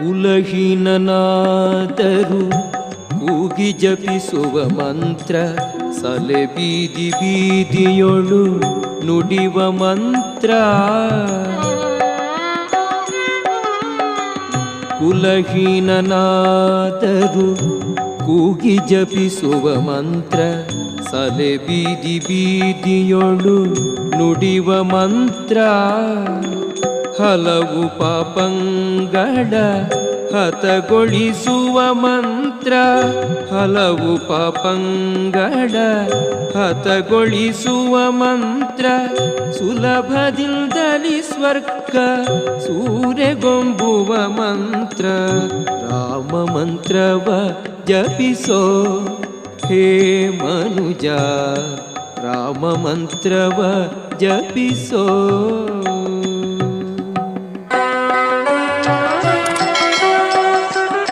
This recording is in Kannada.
ಕುಲಹೀನನಾದರೂ ಕೂಗಿ ಜಪಿಸುವ ಮಂತ್ರ, ಸಲೆ ಬೀದಿ ಬೀದಿಯೊಳು ನುಡಿವ ಮಂತ್ರ. ಕುಲಹೀನನಾದರೂ ಕೂಗಿ ಜಪಿಸುವ ಮಂತ್ರ, ಸಲೆ ಬೀದಿ ಬೀದಿಯೊಳು ನುಡಿವ ಮಂತ್ರ. ಹಲವು ಪಾಪಂಗಳ ಹತಗೊಳಿಸುವ ಮಂತ್ರ, ಹಲವು ಪಾಪಂಗಳ ಹತಗೊಳಿಸುವ ಮಂತ್ರ. ಸುಲಭದಿಂದಲಿ ಸ್ವರ್ಗ ಸೂರೆಗೊಂಬುವ ಮಂತ್ರ. ರಾಮ ಮಂತ್ರವ ಜಪಿಸೋ ಹೇ ಮನುಜ, ರಾಮ ಮಂತ್ರವ ಜಪಿಸೋ.